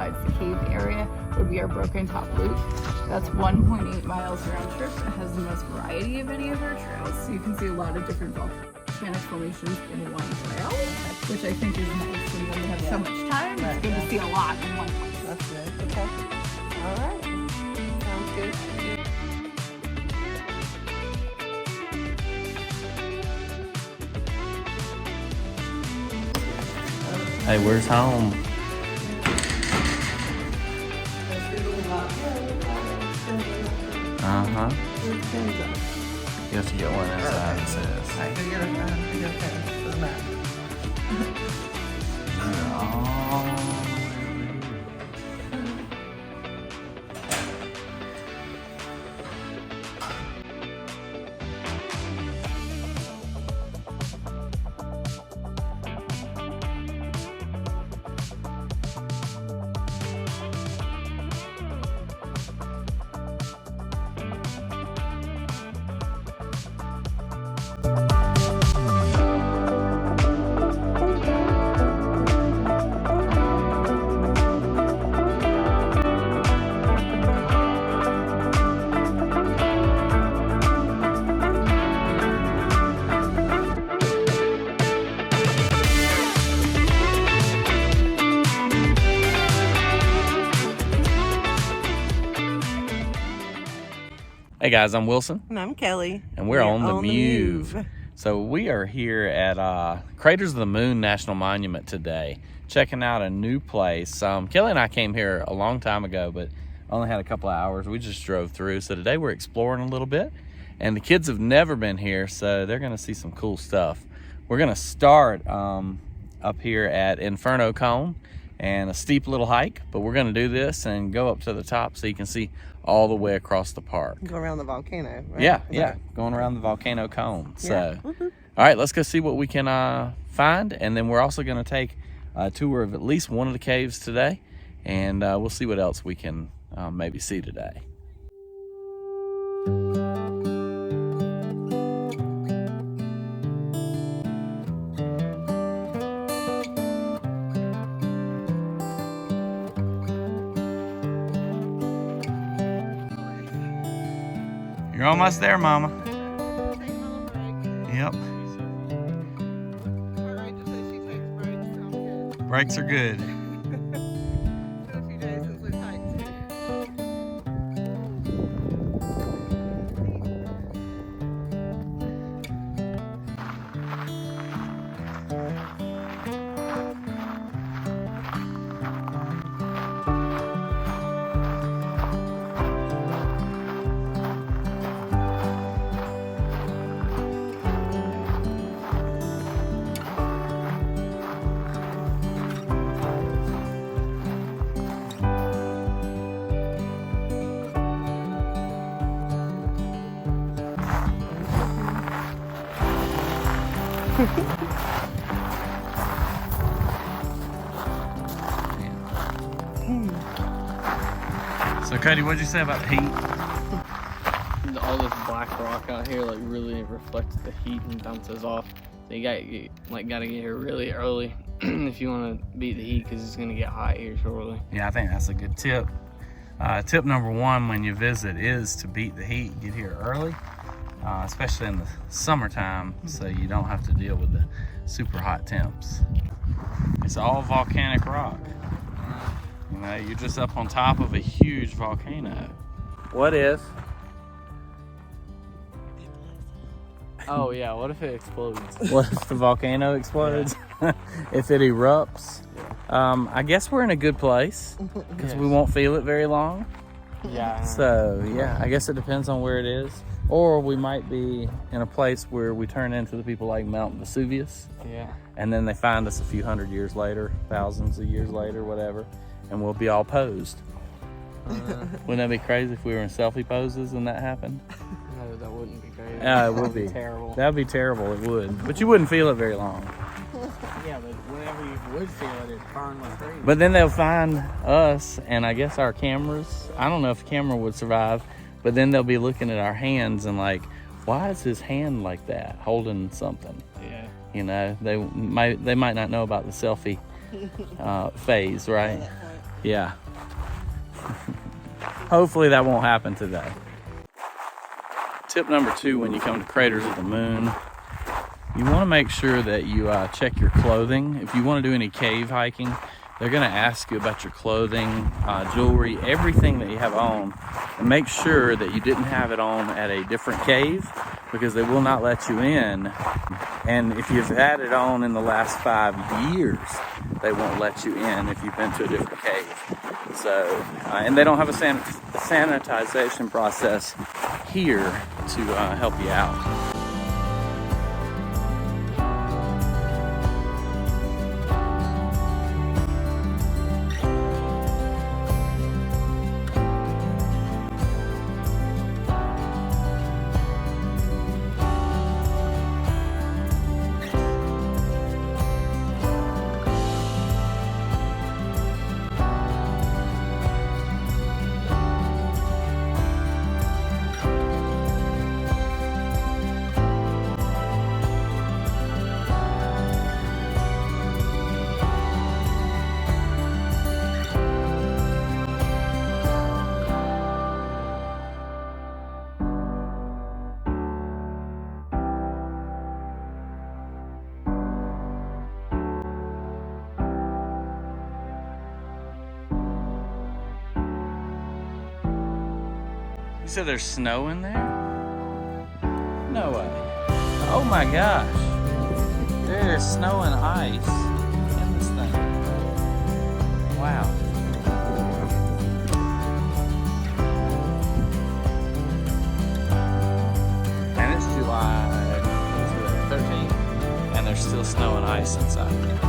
besides the cave area would be our Broken Top Loop. That's 1.8 miles round trip. It has the most variety of any of our trails, so you can see a lot of different volcanic formations in one trail, which I think is nice. And when you have so much time, it's good to see a lot in one place. That's good. Okay. All right. Sounds good. Hey, where's home? Uh-huh. You have to get one inside, it says. I can get a pen for the map. Hey guys, I'm Wilson. And I'm Kelly. And we're on the Mewve. So we are here at Craters of the Moon National Monument today, checking out a new place. Kelly and I came here a long time ago, but only had a couple of hours. We just drove through. So today we're exploring a little bit. And the kids have never been here, so they're gonna see some cool stuff. We're gonna start up here at Inferno Cone, and a steep little hike, but we're gonna do this and go up to the top so you can see all the way across the park. Go around the volcano, right? Yeah, going around the volcano cone. So, all right, let's go see what we can find, and then we're also gonna take a tour of at least one of the caves today, and we'll see what else we can maybe see today. You're almost there, Mama. Yep. Alright, just say she takes breaks. Sounds good. Brakes are good. It's been a few days since we've hiked too. So, Cody, what'd you say about the heat? All this black rock out here like really reflects the heat and bounces off. So you gotta get here really early if you want to beat the heat, because it's gonna get hot here shortly. Yeah, I think that's a good tip. Tip number one when you visit is to beat the heat. Get here early, especially in the summertime, so you don't have to deal with the super hot temps. It's all volcanic rock. You know, you're just up on top of a huge volcano. What if? Oh yeah, what if it explodes? What if the volcano explodes? Yeah. If it erupts? I guess we're in a good place because we won't feel it very long. Yeah. So yeah, I guess it depends on where it is. Or we might be in a place where we turn into the people like Mount Vesuvius. Yeah. And then they find us a few hundred years later, thousands of years later, whatever, and we'll be all posed. Wouldn't that be crazy if we were in selfie poses and that happened? No, that wouldn't be crazy. It would be terrible. That'd be terrible. It would, but you wouldn't feel it very long. Yeah, but whenever you would feel it, it'd burn like crazy. But then they'll find us, and I guess our cameras. I don't know if a camera would survive, but then they'll be looking at our hands and like, why is his hand like that, holding something? Yeah. You know, they might not know about the selfie phase, right? Yeah. Hopefully that won't happen today. Tip number 2 when you come to Craters of the Moon, you want to make sure that you check your clothing. If you want to do any cave hiking, they're going to ask you about your clothing, jewelry, everything that you have on, and make sure that you didn't have it on at a different cave, because they will not let you in. And if you've had it on in the last 5 years, they won't let you in if you've been to a different cave. So, and they don't have a sanitization process here to help you out. You said there's snow in there? No way. Oh my gosh. There is snow and ice in this thing. Wow. And it's July 13th, and there's still snow and ice inside.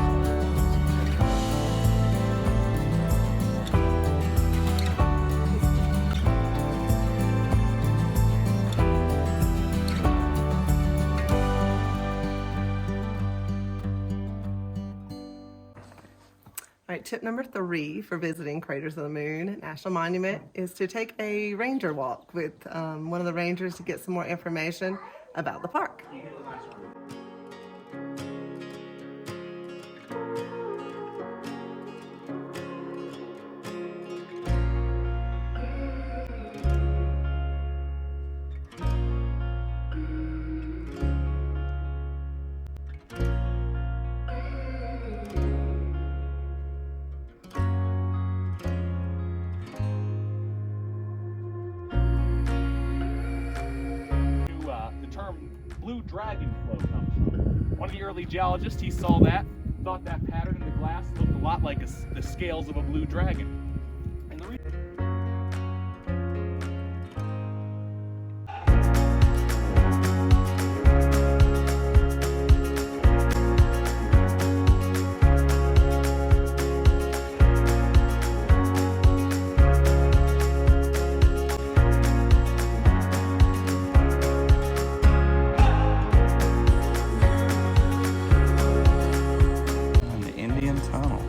All right, tip number 3 for visiting Craters of the Moon National Monument is to take a ranger walk with one of the rangers to get some more information about the park. Blue dragon flow comes from. One of the early geologists, he saw that, thought that pattern in the glass looked a lot like the scales of a blue dragon. And the Tunnel.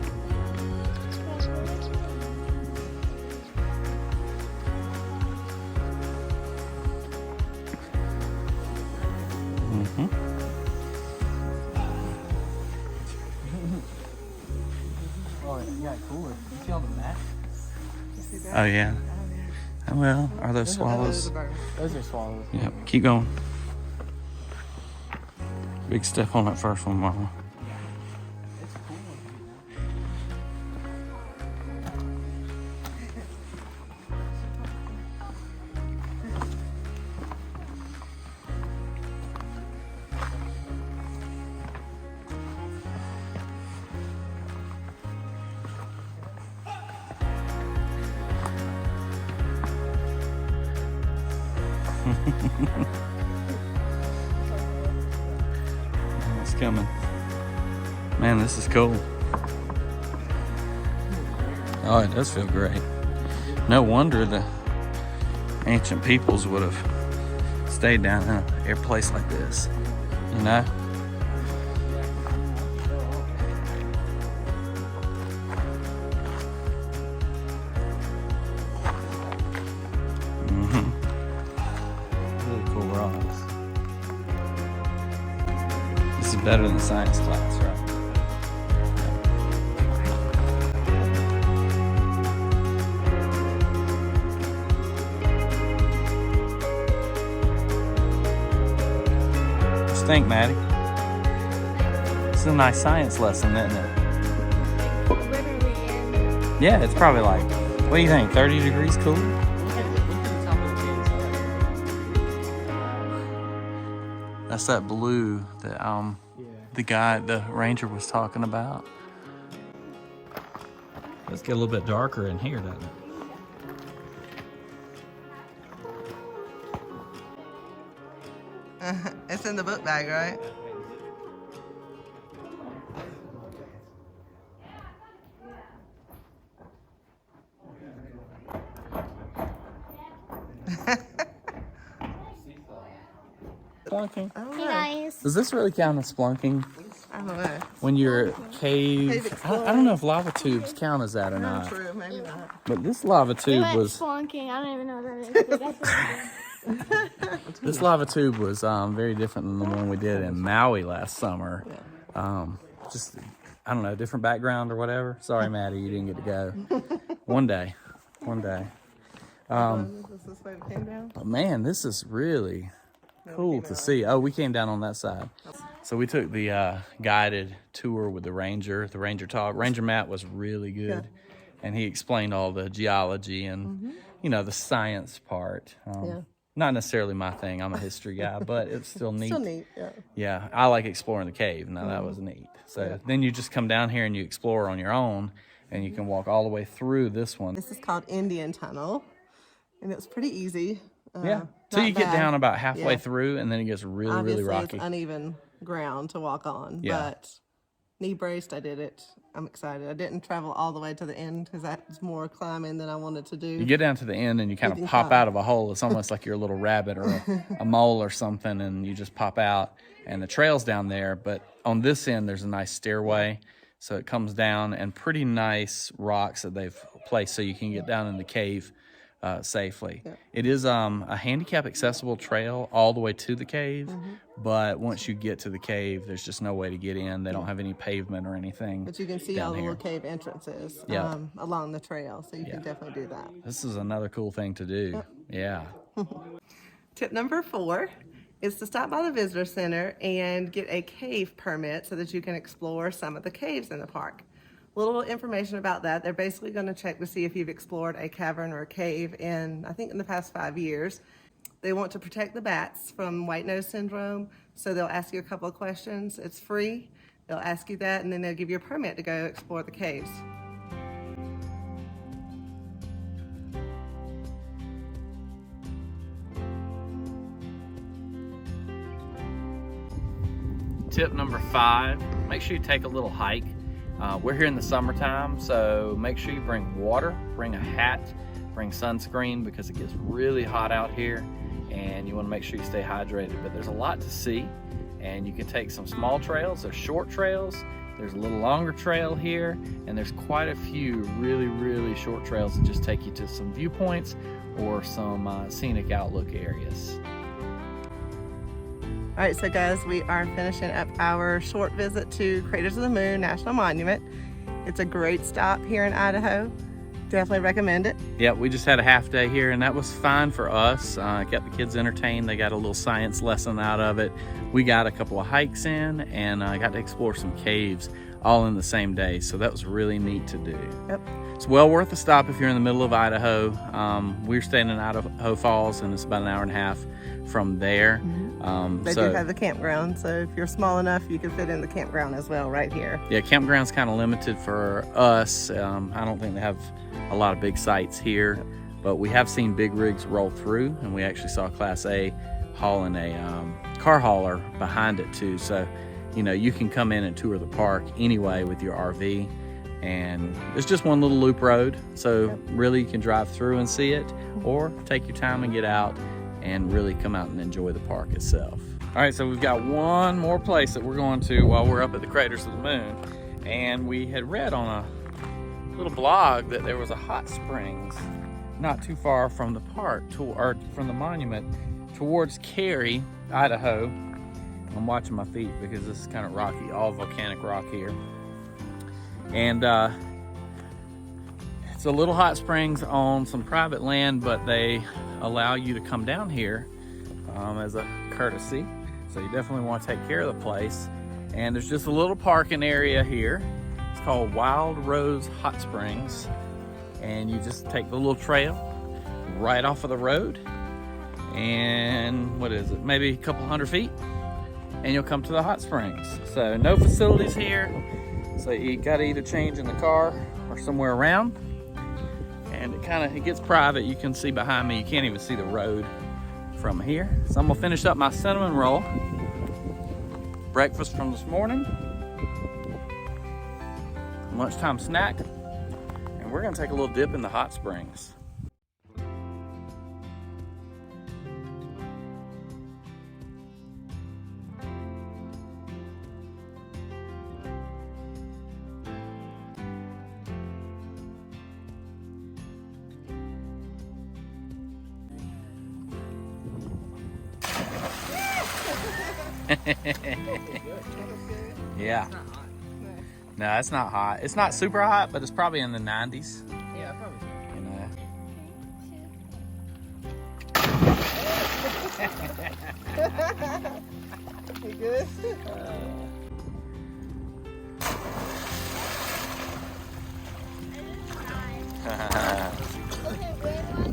Oh, it got cooler. You see all the mats? Oh yeah. Oh, well, are those swallows? Those are swallows. Yep. Keep going. Big step on that first one, Mama. It's cool. It's coming. Man, this is cool. Oh, it does feel great. No wonder the ancient peoples would have stayed down in a place like this, you know? Really cool rocks. This is better than science class, right? you think, Maddie? It's a nice science lesson, isn't it? Yeah, it's probably like, what do you think, 30 degrees cooler? That's that blue that the ranger was talking about. Let's get a little bit darker in here, doesn't it? It's in the book bag, right? Splunking. Hey guys. Does this really count as splunking? I don't know. When you're cave, exploring. I don't know if lava tubes count as that or Not not. true, maybe not. But this lava We tube went was spelunking. I don't even know what that is. this lava tube was very different than the one we did in Maui last summer. Just I don't know, different background or whatever. Sorry, Maddie, you didn't get to go. One day. Is this way we came down? But man, this is really cool to see. Oh, we came down on that side. So we took the guided tour with the ranger talk. Ranger Matt was really good. And he explained all the geology and, you know, the science part. Not necessarily my thing. I'm a history guy, but it's still neat. Still neat, yeah. Yeah, I like exploring the cave. Now, that was neat. So then you just come down here and you explore on your own, and you can walk all the way through this one. This is called Indian Tunnel, and it's pretty easy. Yeah, till not you get bad. down about halfway Yeah. through, and then it gets really, Obviously, really rocky. it's uneven ground to walk on, Yeah. but knee braced, I did it. I'm excited. I didn't travel all the way to the end because that's more climbing than I wanted to do. You get down to the end and you kind of can pop climb. out of a hole. It's almost like you're a little rabbit or a mole or something, and you just pop out. And the trail's down there, but on this end, there's a nice stairway. So it comes down, and pretty nice rocks that they've placed so you can get down in the cave safely. It is a handicap accessible trail all the way to the cave, but once you get to the cave, there's just no way to get in. They don't have any pavement or anything. But you can see down all the here. little cave entrances Yeah. along the trail, so you can definitely do that. This is another cool thing to do. Yeah. Tip number 4 is to stop by the visitor center and get a cave permit so that you can explore some of the caves in the park. Little information about that. They're basically going to check to see if you've explored a cavern or a cave in the past 5 years. They want to protect the bats from white nose syndrome, so they'll ask you a couple of questions. It's free. They'll ask you that, and then they'll give you a permit to go explore the caves. Tip number 5, make sure you take a little hike. We're here in the summertime, so make sure you bring water, bring a hat, bring sunscreen because it gets really hot out here, and you want to make sure you stay hydrated. But there's a lot to see, and you can take some small trails. There's short trails, there's a little longer trail here, and there's quite a few really, really short trails that just take you to some viewpoints or some scenic outlook areas. All right, so guys, we are finishing up our short visit to Craters of the Moon National Monument. It's a great stop here in Idaho. Definitely recommend it. Yeah, we just had a half day here, and that was fine for us. Kept the kids entertained. They got a little science lesson out of it. We got a couple of hikes in, and got to explore some caves all in the same day. So that was really neat to do. Yep. It's well worth a stop if you're in the middle of Idaho. We're staying in Idaho Falls, and it's about an hour and a half from there. They do have the campground, so if you're small enough, you can fit in the campground as well right here. Yeah, campground's kind of limited for us. I don't think they have a lot of big sites here, but we have seen big rigs roll through, and we actually saw Class A hauling a car hauler behind it too. So, you know, you can come in and tour the park anyway with your RV, and it's just one little loop road. So really you can drive through and see it, or take your time and get out and really come out and enjoy the park itself. All right, so we've got one more place that we're going to while we're up at the Craters of the Moon. And we had read on a little blog that there was a hot springs not too far from the park, or from the monument, towards Cary, Idaho. I'm watching my feet because this is kind of rocky, all volcanic rock here. And it's a little hot springs on some private land, but they allow you to come down here as a courtesy. So you definitely want to take care of the place. And there's just a little parking area here. It's called Wild Rose Hot Springs. And you just take the little trail right off of the road. And what is it? Maybe a couple hundred feet. And you'll come to the hot springs. So no facilities here. So you gotta either change in the car or somewhere around. And it gets private. You can see behind me, you can't even see the road from here. So I'm gonna finish up my cinnamon roll. Breakfast from this morning. Lunchtime snack. And we're gonna take a little dip in the hot springs. Yeah. No, it's not hot. It's not super hot, but it's probably in the 90s. Yeah, probably. You good?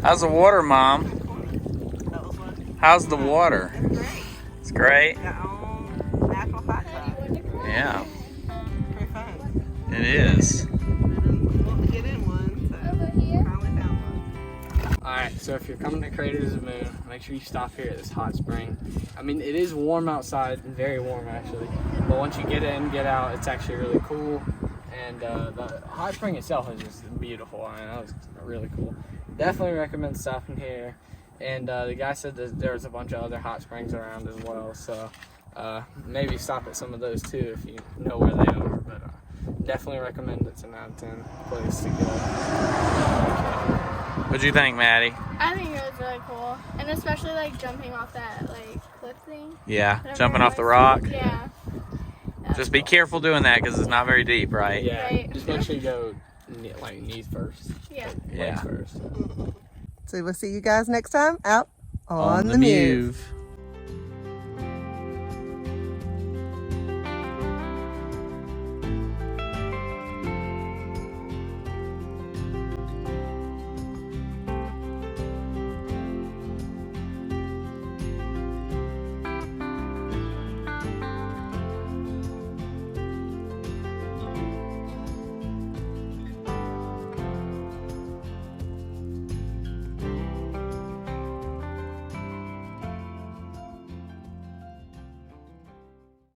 How's the water, Mom? That was fun. How's the water? Great. It's great. Got own natural hot tub. Yeah, Pretty fun. it is. Didn't want to get in one, so finally found one. Alright, so if you're coming to Craters of the Moon, make sure you stop here at this hot spring. I mean, it is warm outside, very warm actually, but once you get in, get out, it's actually really cool. And the hot spring itself is just beautiful. I mean, that was really cool. Definitely recommend stopping here. And the guy said that there was a bunch of other hot springs around as well, so maybe stop at some of those too if you know where they are. But definitely recommend it's an out of 10 place to go. What'd you think, Maddie? I think it was really cool, and especially like jumping off that like cliff thing. Yeah, Whatever jumping it off the was. rock. Yeah. Just be careful doing that because it's not very deep, right? Yeah, Right. just make sure you go like knees first. Yeah. Yeah. Legs first. So we'll see you guys next time out on, On the the Mewve. Mewve.